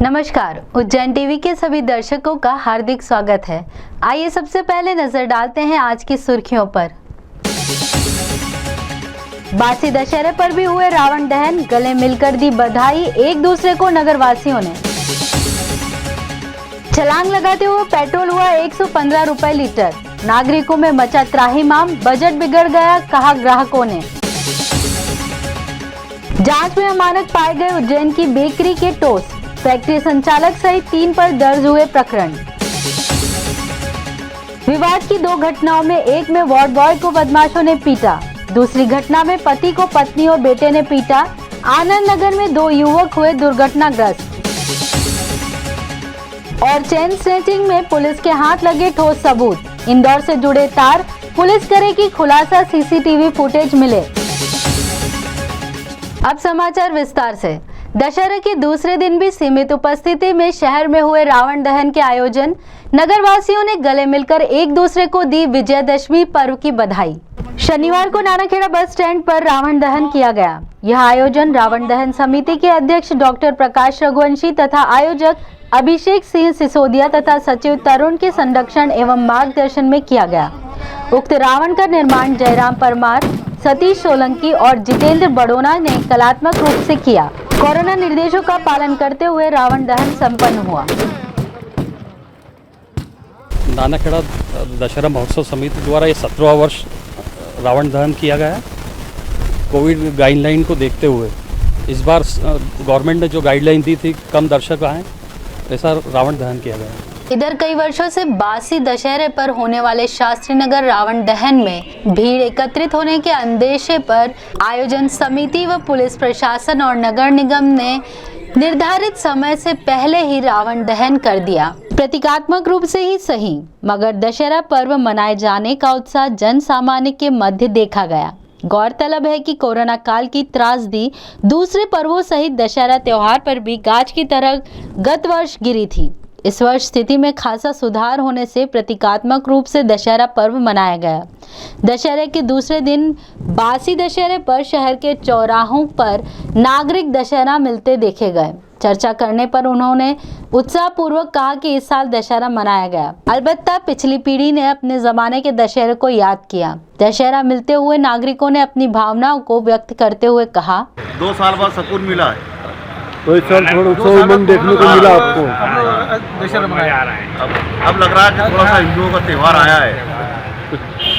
नमस्कार, उज्जैन टीवी के सभी दर्शकों का हार्दिक स्वागत है। आइए सबसे पहले नजर डालते हैं आज की सुर्खियों पर। बासी दशहरे पर भी हुए रावण दहन, गले मिलकर दी बधाई एक दूसरे को नगरवासियों ने। छलांग लगाते हुए पेट्रोल हुआ 115 रुपए लीटर, नागरिकों में मचा त्राहिमाम, बजट बिगड़ गया, कहा ग्राहकों ने। जांच में अमानत पाए गए उज्जैन की बेकरी के टोस्ट, फैक्ट्री संचालक सहित 3 पर दर्ज हुए प्रकरण। विवाद की 2 घटनाओं में एक में वार्ड बॉय को बदमाशों ने पीटा, दूसरी घटना में पति को पत्नी और बेटे ने पीटा। आनंद नगर में 2 युवक हुए दुर्घटनाग्रस्त। और चेन स्नैचिंग में पुलिस के हाथ लगे ठोस सबूत, इंदौर से जुड़े तार, पुलिस करेगी खुलासा, सीसीटीवी फुटेज मिले। अब समाचार विस्तार से। दशहरे के दूसरे दिन भी सीमित उपस्थिति में शहर में हुए रावण दहन के आयोजन, नगरवासियों ने गले मिलकर एक दूसरे को दी विजयदशमी पर्व की बधाई। शनिवार को नानाखेड़ा बस स्टैंड पर रावण दहन किया गया। यह आयोजन रावण दहन समिति के अध्यक्ष डॉक्टर प्रकाश रघुवंशी तथा आयोजक अभिषेक सिंह सिसोदिया तथा सचिव तरुण के संरक्षण एवं मार्गदर्शन में किया गया। उक्त रावण का निर्माण जयराम परमार, सतीश सोलंकी और जितेंद्र बड़ोना ने कलात्मक रूप से किया। कोरोना निर्देशों का पालन करते हुए रावण दहन संपन्न हुआ। नानाखेड़ा दशहरा महोत्सव समिति द्वारा ये 17वां वर्ष रावण दहन किया गया है। कोविड गाइडलाइन को देखते हुए इस बार गवर्नमेंट ने जो गाइडलाइन दी थी, कम दर्शक आए, ऐसा रावण दहन किया गया है। इधर कई वर्षों से बासी दशहरे पर होने वाले शास्त्री नगर रावण दहन में भीड़ एकत्रित होने के अंदेशे पर आयोजन समिति व पुलिस प्रशासन और नगर निगम ने निर्धारित समय से पहले ही रावण दहन कर दिया। प्रतीकात्मक रूप से ही सही, मगर दशहरा पर्व मनाए जाने का उत्साह जन सामान्य के मध्य देखा गया। गौरतलब है कि कोरोना काल की त्रासदी दूसरे पर्वों सहित दशहरा त्योहार पर भी गाज की तरह गत वर्ष गिरी थी। इस वर्ष स्थिति में खासा सुधार होने से प्रतीकात्मक रूप से दशहरा पर्व मनाया गया। दशहरे के दूसरे दिन बासी दशहरे पर शहर के चौराहों पर नागरिक दशहरा मिलते देखे गए। चर्चा करने पर उन्होंने उत्साहपूर्वक कहा कि इस साल दशहरा मनाया गया। अलबत्ता पिछली पीढ़ी ने अपने जमाने के दशहरे को याद किया। दशहरा मिलते हुए नागरिकों ने अपनी भावनाओं को व्यक्त करते हुए कहा, 2 साल बाद सुकून मिला है, तो इस साल थोड़ा सा उमंग देखने को मिला आपको। दशहरा मनाया रहा है। अब लग रहा है कि थोड़ा सा हिंदुओं का त्योहार आया है।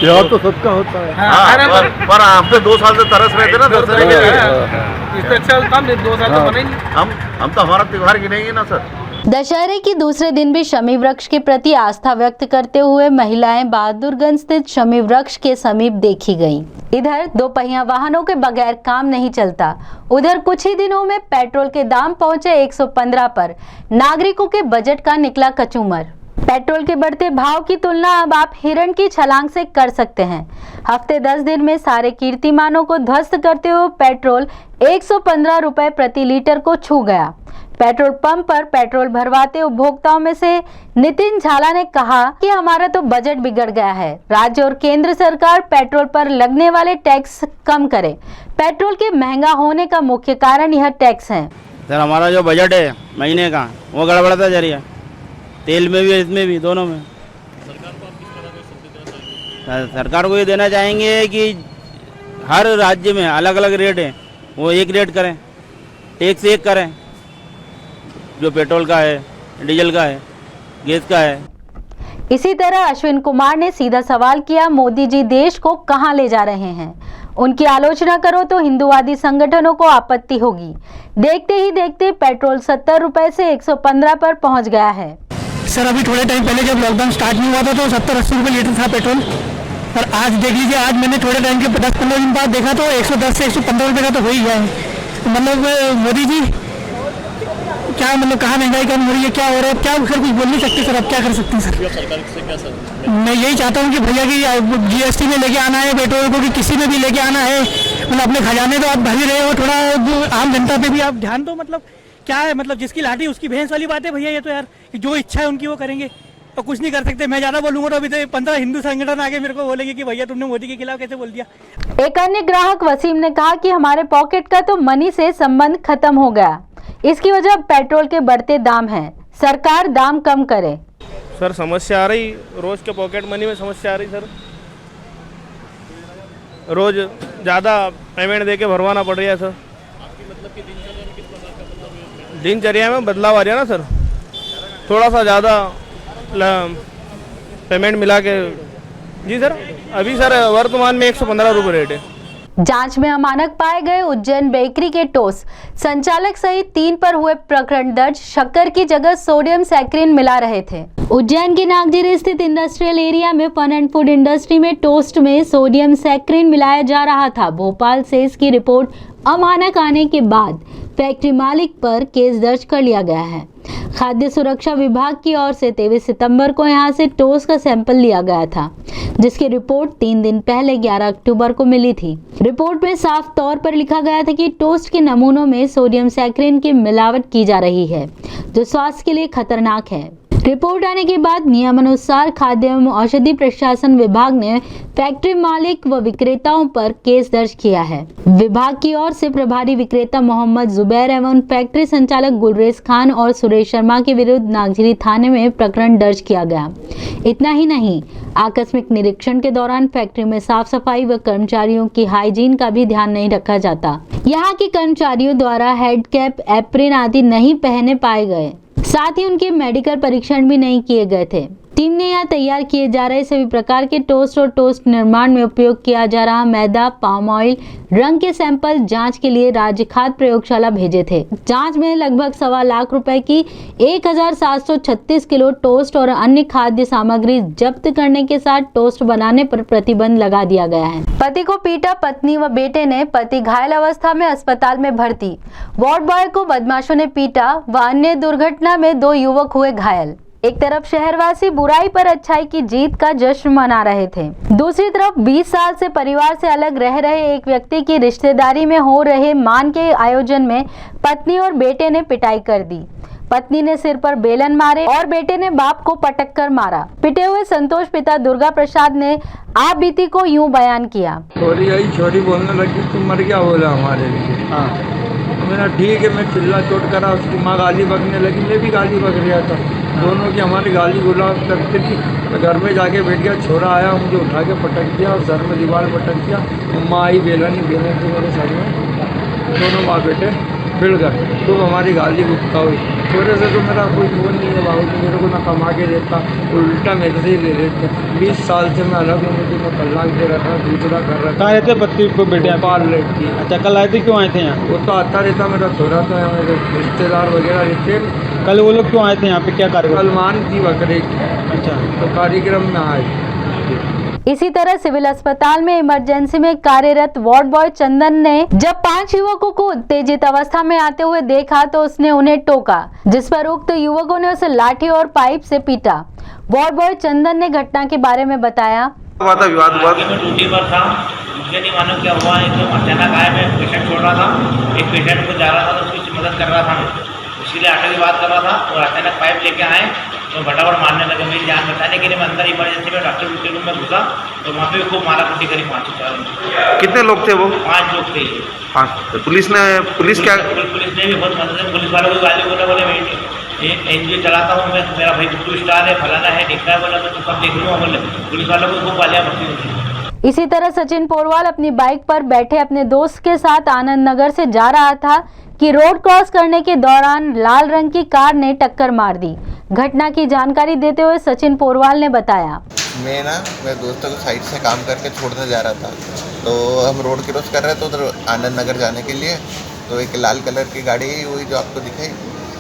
त्योहार तो सबका होता है। पर हम तो 2 साल से तरस रहे थे ना दशहरे के लिए। इससे अच्छा काम 2 साल तो बने नहीं। हम तो हमारा त्योहार गिनेंगे ना सर। दशहरे की दूसरे दिन भी शमी वृक्ष के प्रति आस्था व्यक्त करते हुए महिलाएं बहादुरगंज स्थित शमी वृक्ष के समीप देखी गईं। इधर 2 पहिया वाहनों के बगैर काम नहीं चलता। उधर कुछ ही दिनों में पेट्रोल के दाम पहुंचे 115 पर, नागरिकों के बजट का निकला कचूमर। पेट्रोल के बढ़ते भाव की तुलना अब आप हिरण की छलांग से कर सकते हैं। हफ्ते 10 दिन में सारे कीर्तिमानों को ध्वस्त करते हुए पेट्रोल 115 रुपए प्रति लीटर को छू गया। पेट्रोल पंप पर पेट्रोल भरवाते उपभोक्ताओं में से नितिन झाला ने कहा कि हमारा तो बजट बिगड़ गया है। राज्य और केंद्र सरकार पेट्रोल पर लगने वाले टैक्स कम करे। पेट्रोल के महंगा होने का मुख्य कारण यह टैक्स है। सर, हमारा जो बजट है महीने का वो गड़बड़ता जा रही है, तेल में भी इसमें भी, दोनों में। सरकार को ये देना चाहेंगे कि हर राज्य में अलग अलग रेट है, वो एक रेट करें, टैक्स एक करें, जो पेट्रोल का है, डीजल का है, गैस का है। इसी तरह अश्विन कुमार ने सीधा सवाल किया, मोदी जी देश को कहां ले जा रहे हैं? उनकी आलोचना करो तो हिंदूवादी संगठनों को आपत्ति होगी। देखते ही देखते पेट्रोल 70 रुपए से 115 पर पहुंच गया है। सर, अभी थोड़े टाइम पहले जब लॉकडाउन स्टार्ट नहीं हुआ था तो 70-80 रुपये लीटर था पेट्रोल। पर आज देख लीजिए, आज मैंने थोड़े टाइम के 10-15 दिन बाद देखा तो 110 से 115 रुपये का तो हो ही गया है। मतलब मोदी जी क्या, मतलब कहाँ महंगाई कम हो रही है, क्या हो रहा है, क्या फिर कुछ बोल नहीं सकते सर। अब क्या कर सकते हैं सर? सरकार से क्या सर? मैं यही चाहता हूँ कि भैया की जीएसटी में लेके आना है पेट्रोल को, कि किसी में भी लेके आना है। मतलब अपने खजाने तो आप भर ही रहे हो, थोड़ा आम जनता पे भी आप ध्यान दो। मतलब क्या है, मतलब जिसकी लाठी उसकी भैंस वाली बात है भैया। ये तो यार जो इच्छा है उनकी वो करेंगे और कुछ नहीं कर सकते। मैं ज़्यादा बोलूँगा तो अभी तो 15 हिंदू संगठन आगे मेरे को बोलेंगे कि भैया तुमने मोदी के खिलाफ कैसे बोल दिया। एक अन्य ग्राहक वसीम ने कहा कि हमारे पॉकेट का तो मनी से संबंध खत्म हो गया। इसकी वजह पेट्रोल के बढ़ते दाम हैं। सरकार दाम कम करे। सर समस्या आ रही, रोज़ के पॉकेट मनी में समस्या आ रही सर। रोज़ ज़्यादा पेमेंट दे के भरवाना पड़ रहा है सर। दिनचर्या में बदलाव आ रहा है ना सर, थोड़ा सा ज़्यादा पेमेंट मिला के। जी सर, अभी सर वर्तमान में 115 रुपये रेट है। जांच में अमानक पाए गए उज्जैन बेकरी के टोस्ट संचालक सहित 3 पर हुए प्रकरण दर्ज। शक्कर की जगह सोडियम सैक्रिन मिला रहे थे। उज्जैन के नागजीरी स्थित इंडस्ट्रियल एरिया में फन एंड फूड इंडस्ट्री में टोस्ट में सोडियम सैक्रिन मिलाया जा रहा था। भोपाल से इसकी रिपोर्ट अमानक आने के बाद फैक्ट्री मालिक पर केस दर्ज कर लिया गया है। खाद्य सुरक्षा विभाग की ओर से 23 सितंबर को यहां से टोस्ट का सैंपल लिया गया था, जिसकी रिपोर्ट 3 दिन पहले 11 अक्टूबर को मिली थी। रिपोर्ट में साफ तौर पर लिखा गया था कि टोस्ट के नमूनों में सोडियम सैक्रिन की मिलावट की जा रही है, जो स्वास्थ्य के लिए खतरनाक है। रिपोर्ट आने के बाद नियमानुसार खाद्य एवं औषधि प्रशासन विभाग ने फैक्ट्री मालिक व विक्रेताओं पर केस दर्ज किया है। विभाग की ओर से प्रभारी विक्रेता मोहम्मद जुबैर एवं फैक्ट्री संचालक गुलरेज खान और सुरेश शर्मा के विरुद्ध नागजीरी थाने में प्रकरण दर्ज किया गया। इतना ही नहीं, आकस्मिक निरीक्षण के दौरान फैक्ट्री में साफ सफाई व कर्मचारियों की हाइजीन का भी ध्यान नहीं रखा जाता। यहाँ के कर्मचारियों द्वारा हेड कैप, एप्रिन आदि नहीं पहने पाए गए। साथ ही उनके मेडिकल परीक्षण भी नहीं किए गए थे। टीम ने यहाँ तैयार किए जा रहे सभी प्रकार के टोस्ट और टोस्ट निर्माण में उपयोग किया जा रहा मैदा, पाम ऑयल, रंग के सैंपल जांच के लिए राज्य खाद्य प्रयोगशाला भेजे थे। जांच में लगभग 1.25 लाख रुपए की 1736 किलो टोस्ट और अन्य खाद्य सामग्री जब्त करने के साथ टोस्ट बनाने पर प्रतिबंध लगा दिया गया है। पति को पीटा, पत्नी व बेटे ने, पति घायल अवस्था में अस्पताल में भर्ती। वार्ड बॉय को बदमाशों ने पीटा व अन्य दुर्घटना में 2 युवक हुए घायल। एक तरफ शहरवासी बुराई पर अच्छाई की जीत का जश्न मना रहे थे, दूसरी तरफ 20 साल से परिवार से अलग रह रहे एक व्यक्ति की रिश्तेदारी में हो रहे मान के आयोजन में पत्नी और बेटे ने पिटाई कर दी। पत्नी ने सिर पर बेलन मारे और बेटे ने बाप को पटक कर मारा। पिटे हुए संतोष पिता दुर्गा प्रसाद ने आप बीती को यूं बयान किया। छोटी बोलने लगी, तुम मर क्या बोला हमारे लिए। हाँ, मेरा ठीक है, मैं चिल्ला चोट करा, उसकी माँ गाली बकने लगी, मैं भी गाली बक रहा था। दोनों की हमारी गाली गुलाब करती थी। मैं घर में जाके बैठ गया, छोरा आया, मुझे उठा के पटक दिया और सर में दीवार पटक दिया। माँ आई, बेलन थी मेरे सर में। दोनों माँ बेटे भिड़ गए, तो हमारी गाली गुप्ता हुई। छोरे से तो मेरा कोई फोन नहीं है, बाबू मेरे को ना कमा के देता, उल्टा मेरे से ही ले लेते। 20 साल से मैं अलग हूँ, मुझे मैं तलाक दे रहा था, दूसरा कर रहा था। कहाँ रहते पति को बेटे? पाल रहती। अच्छा, कल आए थे, क्यों आए थे यहाँ? वो तो आता रहता, मेरा छोरा तो है, मेरे रिश्तेदार वगैरह रहते। कल वो लोग क्यों आए थे यहाँ पे, क्या कार्यक्रम? कल मान थी बकरे की। अच्छा, तो कार्यक्रम में आए। इसी तरह सिविल अस्पताल में इमरजेंसी में कार्यरत वार्ड बॉय चंदन ने जब 5 युवकों को उत्तेजित अवस्था में आते हुए देखा तो उसने उन्हें टोका, जिस पर उक्त युवकों ने उसे लाठी और पाइप से पीटा। वार्ड बॉय चंदन ने घटना के बारे में बताया। विवाद हुआ, मैं ड्यूटी पर था, मुझे नहीं मालूम क्या हुआ। एकदम अचानक आया, मैं पेशेंट छोड़ रहा था, एक पेशेंट को जा रहा था तो उसकी मदद कर रहा था, इसीलिए आटे की बात कर रहा था। और अचानक पाइप लेके आए तो फटाफट मारने लगे। मेरी जान बचाने के लिए मैं अंदर इमरजेंसी में डॉक्टर के रूम में घुसा तो वहाँ पे खूब मारा कुटी करी 5-4। कितने लोग थे वो? 5 लोग थे। हाँ, तो पुलिस क्या? पुलिस ने भी बहुत मदद है। पुलिस वालों को गाली बोले मैं एनजीओ चलाता हूँ, मैं, मेरा भाई गुड्डू स्टार है, फलाना है, दिखता है, बोला तो सब देख लूँगा बोले। पुलिस वालों को खूब गालियाँ पड़ती होती। इसी तरह सचिन पोरवाल अपनी बाइक पर बैठे अपने दोस्त के साथ आनंद नगर से जा रहा था कि रोड क्रॉस करने के दौरान लाल रंग की कार ने टक्कर मार दी। घटना की जानकारी देते हुए सचिन पोरवाल ने बताया, मैं दोस्तों को साइड से काम करके छोड़ने जा रहा था, तो हम रोड क्रॉस कर रहे थे उधर आनंद नगर जाने के लिए। तो एक लाल कलर की गाड़ी हुई जो आपको दिखाई,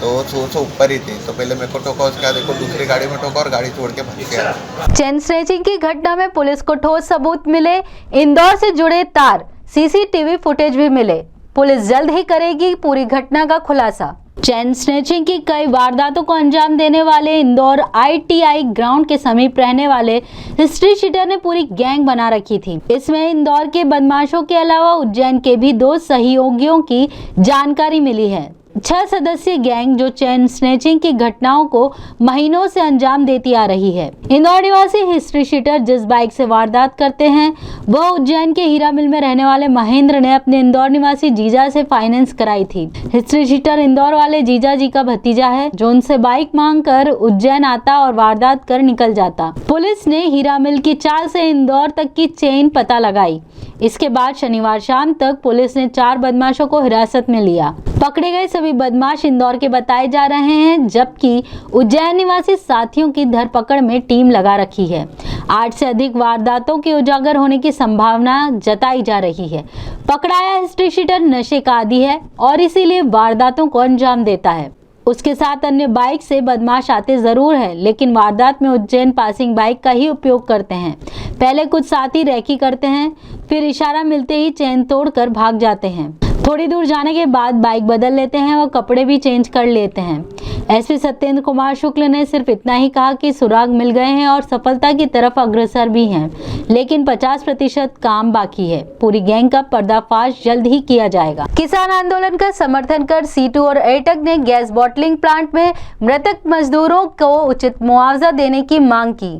तो वो ऊपर ही थी, तो पहले मेरे को टोका, उसके बाद देखो दूसरी गाड़ी में टोका और गाड़ी छोड़ के भाग गया। चेन स्नैचिंग की घटना में पुलिस को ठोस सबूत मिले। इंदौर से जुड़े तार, सीसीटीवी फुटेज भी मिले। पुलिस जल्द ही करेगी पूरी घटना का खुलासा। चेन स्नैचिंग की कई वारदातों को अंजाम देने वाले इंदौर ITI ग्राउंड के समीप रहने वाले हिस्ट्री शीटर ने पूरी गैंग बना रखी थी। इसमें इंदौर के बदमाशों के अलावा उज्जैन के भी 2 सहयोगियों की जानकारी मिली है। 6 सदस्यीय गैंग जो चेन स्नैचिंग की घटनाओं को महीनों से अंजाम देती आ रही है। इंदौर निवासी हिस्ट्री शीटर जिस बाइक से वारदात करते हैं वह उज्जैन के हीरा मिल में रहने वाले महेंद्र ने अपने इंदौर निवासी जीजा से फाइनेंस कराई थी। हिस्ट्री शीटर इंदौर वाले जीजा जी का भतीजा है जो उनसे बाइक मांग कर उज्जैन आता और वारदात कर निकल जाता। पुलिस ने हीरा मिल की चाल से इंदौर तक की चेन पता लगाई। इसके बाद शनिवार शाम तक पुलिस ने 4 बदमाशों को हिरासत में लिया। पकड़े गए सभी बदमाश इंदौर के बताए जा रहे हैं, जबकि उज्जैन निवासी साथियों की धरपकड़ में टीम लगा रखी है। 8 से अधिक वारदातों के उजागर होने की संभावना जताई जा रही है। पकड़ाया हिस्ट्री शीटर नशे का आदी है और इसीलिए वारदातों को अंजाम देता है। उसके साथ अन्य बाइक से बदमाश आते जरूर है, लेकिन वारदात में उज्जैन पासिंग बाइक का ही उपयोग करते हैं। पहले कुछ साथी रैकी करते हैं, फिर इशारा मिलते ही चेन तोड़कर भाग जाते हैं। थोड़ी दूर जाने के बाद बाइक बदल लेते हैं और कपड़े भी चेंज कर लेते हैं। एसपी सत्येंद्र कुमार शुक्ल ने सिर्फ इतना ही कहा कि सुराग मिल गए हैं और सफलता की तरफ अग्रसर भी हैं, लेकिन 50% काम बाकी है। पूरी गैंग का पर्दाफाश जल्द ही किया जाएगा। किसान आंदोलन का समर्थन कर सीटू और एटक ने गैस बॉटलिंग प्लांट में मृतक मजदूरों को उचित मुआवजा देने की मांग की।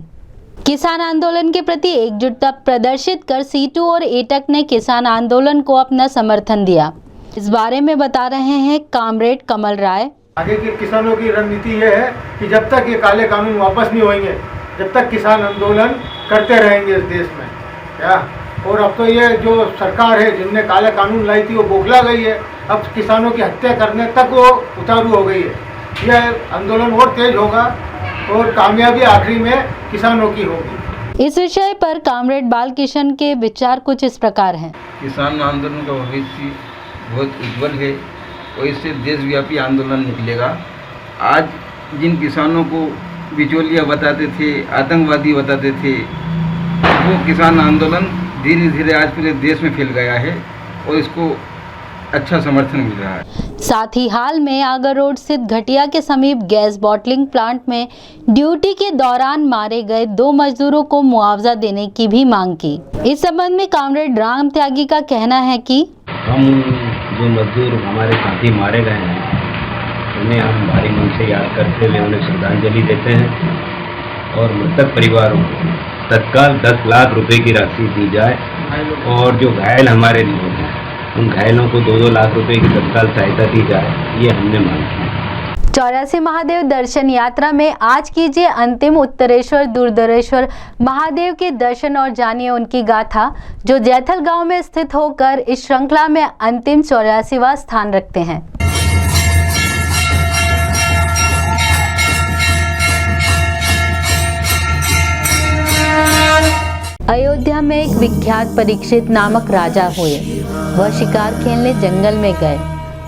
किसान आंदोलन के प्रति एकजुटता प्रदर्शित कर सीटू और एटक ने किसान आंदोलन को अपना समर्थन दिया। इस बारे में बता रहे हैं कामरेड कमल राय। आगे के किसानों की रणनीति ये है कि जब तक ये काले कानून वापस नहीं होंगे, जब तक किसान आंदोलन करते रहेंगे इस देश में। क्या और अब तो ये जो सरकार है जिनने काले कानून लाई थी वो बौखला गई है। अब किसानों की हत्या करने तक वो उतारू हो गई है। यह आंदोलन और तेज होगा और कामयाबी आखिरी में किसानों की होगी। इस विषय पर कामरेड बालकिशन के विचार कुछ इस प्रकार हैं। किसान आंदोलन का भविष्य बहुत उज्जवल है और इससे देशव्यापी आंदोलन निकलेगा। आज जिन किसानों को बिचौलिया बताते थे, आतंकवादी बताते थे, वो किसान आंदोलन धीरे धीरे आज पूरे देश में फैल गया है और इसको अच्छा समर्थन मिल रहा है। साथ ही हाल में आगर रोड स्थित घटिया के समीप गैस बॉटलिंग प्लांट में ड्यूटी के दौरान मारे गए 2 मजदूरों को मुआवजा देने की भी मांग की। इस संबंध में कामरेड राम त्यागी का कहना है कि हम जो मजदूर हमारे साथी मारे गए हैं उन्हें हम भारी मन से याद करते हुए उन्हें श्रद्धांजलि देते हैं और मृतक परिवारों को तत्काल 10 लाख रुपए की राशि दी जाए और जो घायल हमारे लोग हैं उन घायलों को 2-2 लाख रुपए की तत्काल सहायता दी जाए, ये हमने मांग की। 84 महादेव दर्शन यात्रा में आज कीजिए अंतिम उत्तरेश्वर दुर्धरेश्वर महादेव के दर्शन और जानिए उनकी गाथा, जो जैथल गांव में स्थित होकर इस श्रृंखला में अंतिम 84वां स्थान रखते हैं। अयोध्या में एक विख्यात परीक्षित नामक राजा हुए। वह शिकार खेलने जंगल में गए।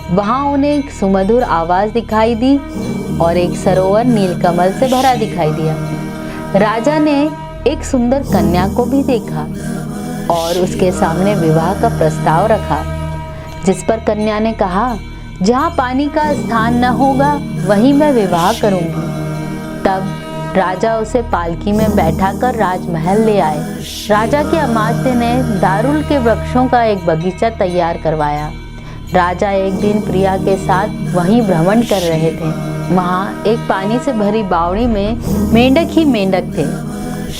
वहां उन्हें एक सुमधुर आवाज दिखाई दी और एक सरोवर नीलकमल से भरा दिखाई दिया। राजा ने एक सुंदर कन्या को भी देखा और उसके सामने विवाह का प्रस्ताव रखा, जिस पर कन्या ने कहा, जहां पानी का स्थान न होगा वहीं मैं विवाह करूंगी। तब राजा उसे पालकी में बैठाकर राजमहल ले आए। राजा के अमात्य ने दारुल के वृक्षों का एक बगीचा तैयार करवाया। राजा एक दिन प्रिया के साथ वहीं भ्रमण कर रहे थे। वहाँ एक पानी से भरी बावड़ी में मेंढक ही मेंढक थे।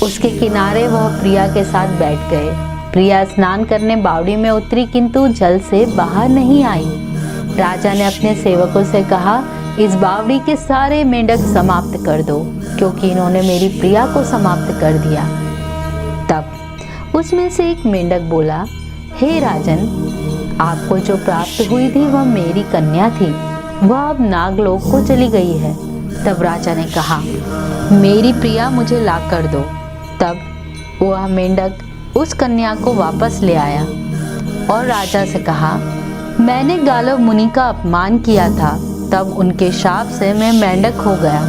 उसके किनारे वह प्रिया के साथ बैठ गए। प्रिया स्नान करने बावड़ी में उतरी, किंतु जल से बाहर नहीं आई। राजा ने अपने सेवकों से कहा, इस बावड़ी के सारे मेंढक समाप्त कर दो, क्योंकि इन्होंने मेरी प्रिया को समाप्त कर दिया। तब उसमें से एक मेंढक बोला, हे राजन, आपको जो प्राप्त हुई थी वह मेरी कन्या थी, वह अब नागलोक को चली गई है। तब राजा ने कहा, मेरी प्रिया मुझे ला कर दो। तब वह मेंढक उस कन्या को वापस ले आया और राजा से कहा, मैंने गालव मुनि का अपमान किया था, तब उनके शाप से मैं मेंढक हो गया।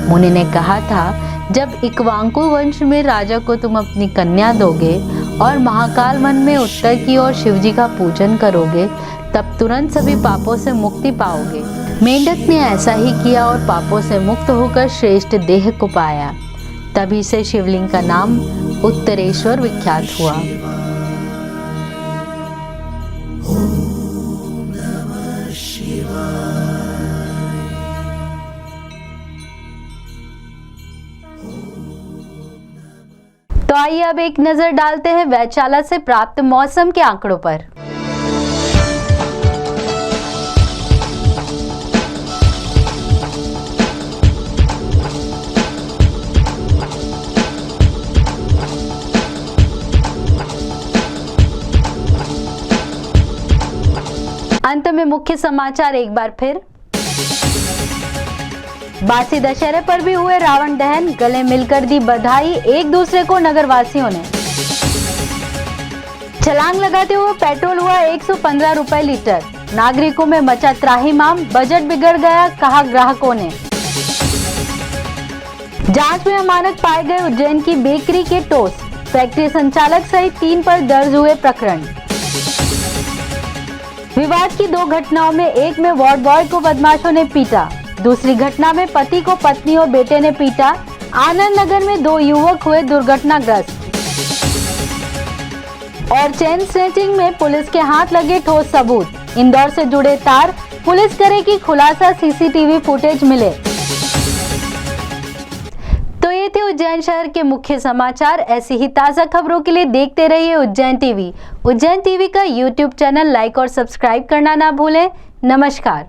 मुनि ने कहा था, जब इक्वांकु वंश में राजा को तुम अपनी कन्या दोगे और महाकाल वन में उत्तर की ओर शिवजी का पूजन करोगे, तब तुरंत सभी पापों से मुक्ति पाओगे। मेंढक ने ऐसा ही किया और पापों से मुक्त होकर श्रेष्ठ देह को पाया। तभी से शिवलिंग का नाम उत्तरेश्वर विख्यात हुआ। शिवा आइए अब एक नजर डालते हैं वैधशाला से प्राप्त मौसम के आंकड़ों पर। अंत में मुख्य समाचार एक बार फिर। बासी दशहरे पर भी हुए रावण दहन, गले मिलकर दी बधाई एक दूसरे को नगरवासियों ने। छलांग लगाते हुए पेट्रोल हुआ 115 रुपए लीटर, नागरिकों में मचा त्राहिमाम, बजट बिगड़ गया कहा ग्राहकों ने। जांच में अमानक पाए गए उज्जैन की बेकरी के टोस्ट, फैक्ट्री संचालक सहित 3 पर दर्ज हुए प्रकरण। विवाद की 2 घटनाओं में एक में वार्ड बॉय को बदमाशों ने पीटा, दूसरी घटना में पति को पत्नी और बेटे ने पीटा। आनंद नगर में 2 युवक हुए दुर्घटनाग्रस्त। और चेन स्नैचिंग में पुलिस के हाथ लगे ठोस सबूत, इंदौर से जुड़े तार, पुलिस करेगी खुलासा, सीसीटीवी फुटेज मिले। तो ये थे उज्जैन शहर के मुख्य समाचार। ऐसी ही ताज़ा खबरों के लिए देखते रहिए उज्जैन टीवी। उज्जैन टीवी का यूट्यूब चैनल लाइक और सब्सक्राइब करना ना भूलें। नमस्कार।